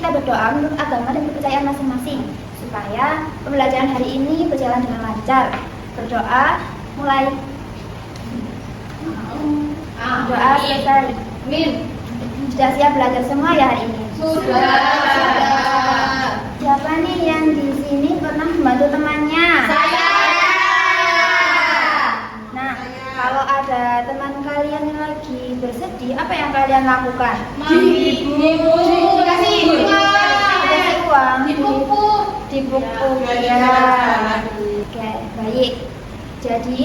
kita berdoa menurut agama dan kepercayaan masing-masing supaya pembelajaran hari ini berjalan dengan lancar. Berdoa mulai doa selesai. Sudah siap belajar semua ya hari ini? Sudah. Siapa nih yang di sini pernah membantu temannya? Saya. Nah, kalau ada teman kalian yang lagi bersedih, apa yang kalian lakukan? Dikasih uang. dipupuk. Dipupuk ya. Oke, baik. Jadi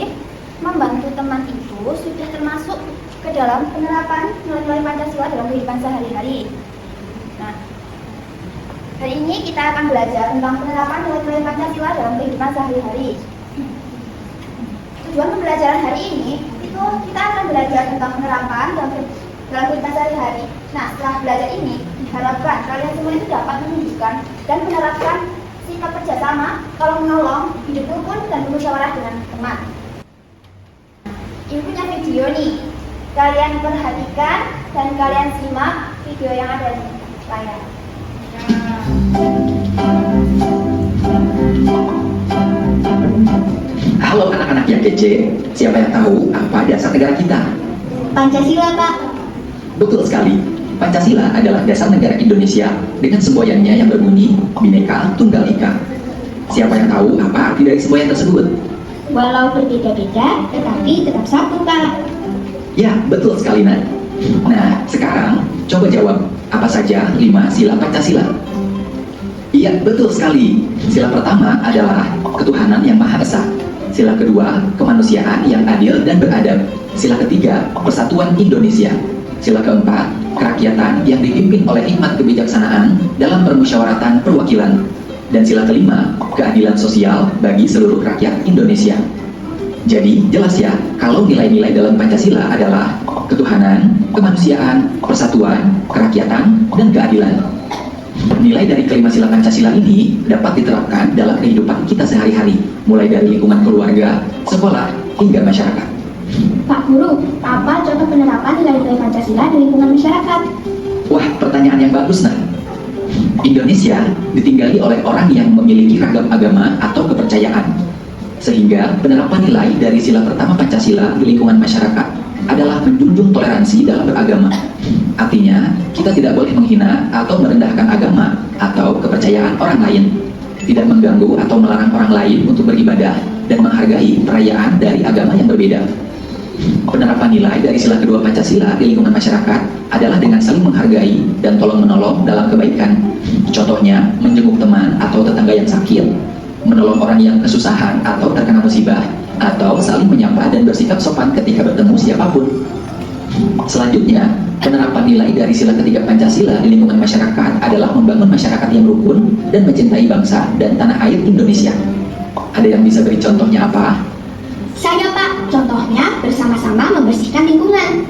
membantu teman itu sudah termasuk ke dalam penerapan nilai-nilai Pancasila dalam kehidupan sehari-hari. Nah, hari ini kita akan belajar tentang penerapan nilai-nilai Pancasila dalam kehidupan sehari-hari. Tujuan pembelajaran hari ini itu kita akan belajar tentang penerapan dalam kehidupan sehari-hari. Nah, setelah belajar ini diharapkan kalian semua itu dapat menunjukkan dan menerapkan sikap kerjasama, tolong menolong, hidup rukun dan bermusyawarah dengan teman. Ini punya video nih. Kalian perhatikan dan kalian simak video yang ada di layar. Halo anak-anak yang kece, siapa yang tahu apa dasar negara kita? Pancasila, Pak. Betul sekali, Pancasila adalah dasar negara Indonesia dengan semboyannya yang berbunyi Bhinneka Tunggal Ika. Siapa yang tahu apa arti dari semboyan tersebut? Walau berbeda-beda, tetapi tetap satu, Pak. Ya, betul sekali, Nat. Nah, sekarang coba jawab, apa saja 5 sila Pancasila? Iya, betul sekali. Sila pertama adalah ketuhanan yang Maha Esa. Sila kedua, kemanusiaan yang adil dan beradab. Sila ketiga, persatuan Indonesia. Sila keempat, kerakyatan yang dipimpin oleh hikmat kebijaksanaan dalam permusyawaratan perwakilan. Dan sila kelima, keadilan sosial bagi seluruh rakyat Indonesia. Jadi jelas ya, kalau nilai-nilai dalam Pancasila adalah ketuhanan, kemanusiaan, persatuan, kerakyatan, dan keadilan. Nilai dari kelima sila Pancasila ini dapat diterapkan dalam kehidupan kita sehari-hari, mulai dari lingkungan keluarga, sekolah, hingga masyarakat. Pak Guru, apa contoh penerapan nilai-nilai Pancasila di lingkungan masyarakat? Wah, pertanyaan yang bagus, nah. Indonesia ditinggali oleh orang yang memiliki ragam agama atau kepercayaan. Sehingga penerapan nilai dari sila pertama Pancasila di lingkungan masyarakat adalah menjunjung toleransi dalam beragama. Artinya, kita tidak boleh menghina atau merendahkan agama atau kepercayaan orang lain, tidak mengganggu atau melarang orang lain untuk beribadah, dan menghargai perayaan dari agama yang berbeda. Penerapan nilai dari sila kedua Pancasila di lingkungan masyarakat adalah dengan saling menghargai dan tolong-menolong dalam kebaikan. Contohnya, menjenguk teman atau tetangga yang sakit, menolong orang yang kesusahan atau terkena musibah, atau saling menyapa dan bersikap sopan ketika bertemu siapapun. Selanjutnya, penerapan nilai dari sila ketiga Pancasila di lingkungan masyarakat adalah membangun masyarakat yang rukun dan mencintai bangsa dan tanah air Indonesia. Ada yang bisa beri contohnya apa? Saya, Pak. Contohnya bersama-sama membersihkan lingkungan.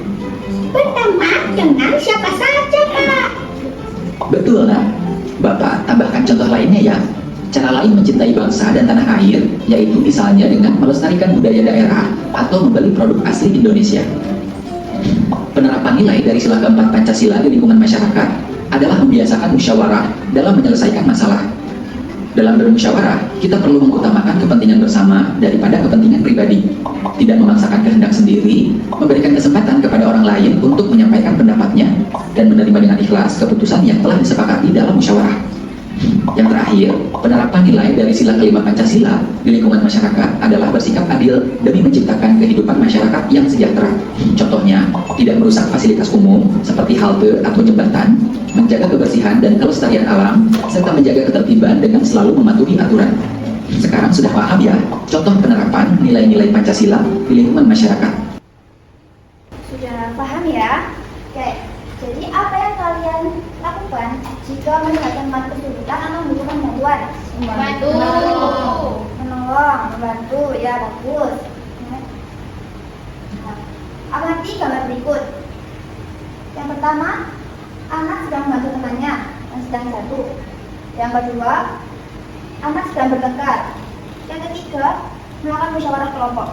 Pertama, dengan siapa saja, Pak? Betul, nah. Bapak tambahkan contoh lainnya ya. Cara lain mencintai bangsa dan tanah air, yaitu misalnya dengan melestarikan budaya daerah atau membeli produk asli Indonesia. Penerapan nilai dari sila keempat Pancasila di lingkungan masyarakat adalah membiasakan musyawarah dalam menyelesaikan masalah. Dalam bermusyawarah, kita perlu mengutamakan kepentingan bersama daripada kepentingan pribadi. Tidak memaksakan kehendak sendiri, memberikan kesempatan kepada orang lain untuk menyampaikan pendapatnya, dan menerima dengan ikhlas keputusan yang telah disepakati dalam musyawarah. Yang terakhir, penerapan nilai dari sila kelima Pancasila di lingkungan masyarakat adalah bersikap adil demi menciptakan kehidupan masyarakat yang sejahtera. Contohnya, tidak merusak fasilitas umum seperti halte atau jembatan, menjaga kebersihan dan kelestarian alam, serta menjaga ketertiban dengan selalu mematuhi aturan. Sekarang sudah paham ya contoh penerapan nilai-nilai Pancasila di lingkungan masyarakat? Sudah paham ya? Oke, jadi apa yang kalian lakukan jika melihat teman kesulitan atau membutuhkan bantuan? Membantu. Menolong, membantu, ya bagus. Nah, amati gambar berikut. Yang pertama, anak sedang membantu temannya yang sedang jatuh. Yang kedua, anak sedang bertengkar. Yang ketiga, melakukan musyawarah kelompok.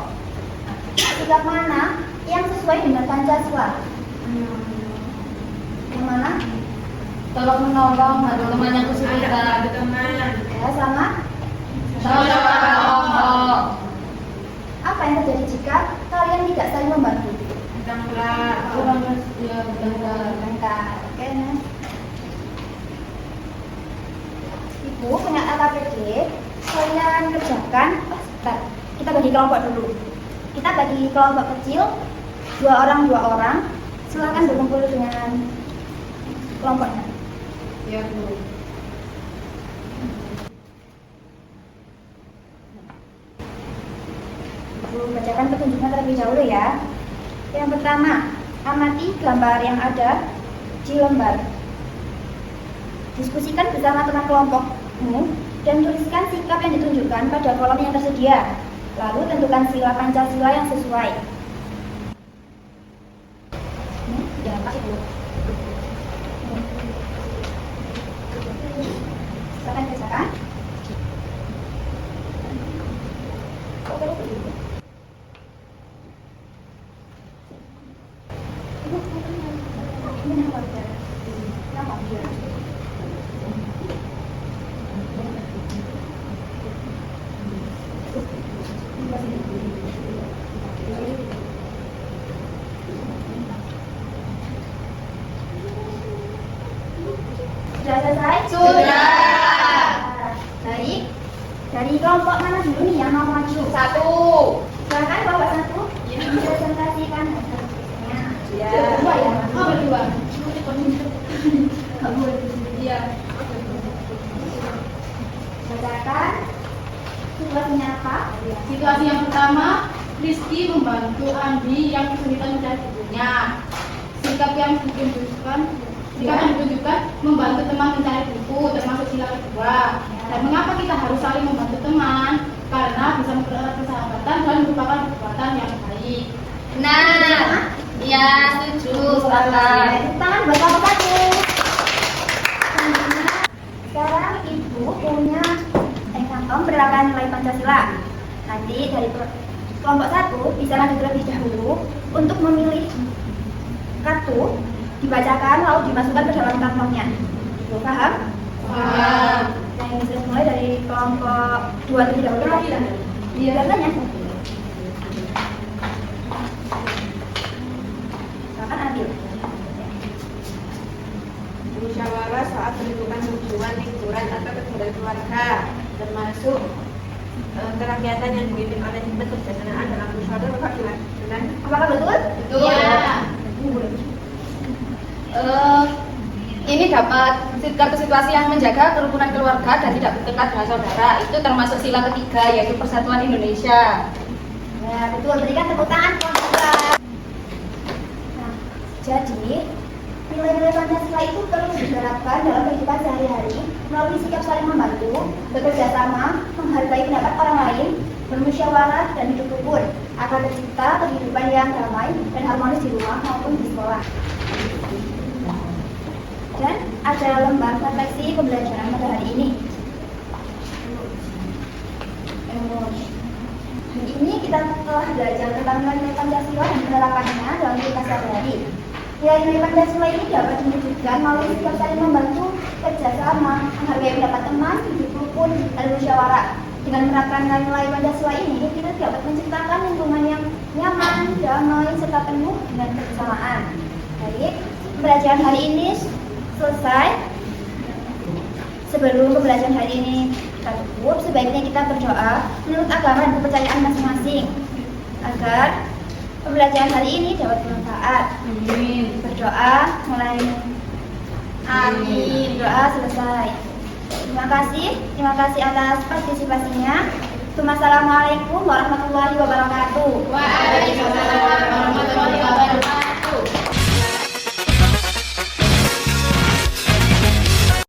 Sikap mana yang sesuai dengan Pancasila? Yang mana? tolong menolong bantu teman yang kesulitan. Ada teman. Ya, sama. Sama-sama. Apa yang terjadi jika kalian tidak saling membantu? Tenggelam. Ya, bentar. Oke, Mas. Ibu punya AKPD, kalian kerjakan. Bentar, kita bagi kelompok dulu. Kita bagi kelompok kecil, 2 orang. Silakan berkumpul dengan kelompoknya. Ya, Bu. Ibu bacakan petunjuknya terlebih dahulu ya. Yang pertama, amati gambar yang ada di lembar. Diskusikan bersama teman kelompokmu dan tuliskan sikap yang ditunjukkan pada kolom yang tersedia. Lalu tentukan sila Pancasila yang sesuai. Jangan pakai dulu. Silakan kerjakan. Sudah selesai? Sudah. Baik. Dari kelompok mana dulu nih yang mau maju? 1. Silakan kelompok 1. Ya. Presentasikan hasilnya. Ya. Berdua ya? Oh, berdua. Iya. Bacakan. Situasinya apa? Situasi yang pertama, Rizky membantu Andi yang kesulitan mencari bukunya. Sikap yang ditunjukkan membantu teman mencari buku, termasuk sila kedua. Dan mengapa kita harus saling membantu teman? Karena bisa mempererat persahabatan dan merupakan perbuatan yang baik. Nah, ya setuju. Tangan buat kelompok 1. Sekarang ibu punya kantong penerapan nilai Pancasila. Nanti dari kelompok 1 bisa lanjut terlebih dahulu untuk memilih kartu, dibacakan lalu dimasukkan ke dalam kantongnya. Ibu paham? Paham. Yang bisa mulai dari kelompok 2 terlebih dahulu. Iya. Biasanya. Silakan ambil. Musyawarah saat menentukan tujuan liburan atau kegiatan keluarga, termasuk kegiatan yang dipimpin oleh tim kebijaksanaan dalam musyawarah. Bapak benar? Apakah betul? Betul. Ini dapat kartu situasi yang menjaga kerukunan keluarga dan tidak bertengkar dengan saudara. Itu termasuk sila ketiga, yaitu Persatuan Indonesia. Ya, betul. Berikan tepuk tangan kelompok 2. Nah, jadi nilai-nilai Pancasila itu perlu diterapkan dalam kehidupan sehari-hari melalui sikap saling membantu, bekerja sama, menghargai pendapat orang lain, bermusyawarah dan hidup rukun agar tercipta kehidupan yang damai dan harmonis di rumah maupun di sekolah. Dan ada lembar refleksi pembelajaran pada hari ini. Hari ini kita telah belajar tentang nilai Pancasila dan penerapannya dalam kehidupan sehari-hari. Nilai-nilai Pancasila ini dapat diwujudkan melalui sikap saling membantu, kerjasama, menghargai pendapat teman, hidup rukun, dan musyawarah. Dengan menerapkan nilai Pancasila ini, kita dapat menciptakan lingkungan yang nyaman, damai, serta penuh dengan kebersamaan. Baik, pembelajaran hari ini selesai. Sebelum pembelajaran hari ini kita tutup, sebaiknya kita berdoa menurut agama dan kepercayaan masing-masing agar pembelajaran hari ini dapat bermanfaat. Amin. Berdoa mulai. Amin. Doa selesai. Terima kasih atas partisipasinya. Assalamualaikum warahmatullahi wabarakatuh. Waalaikumsalam warahmatullahi wabarakatuh.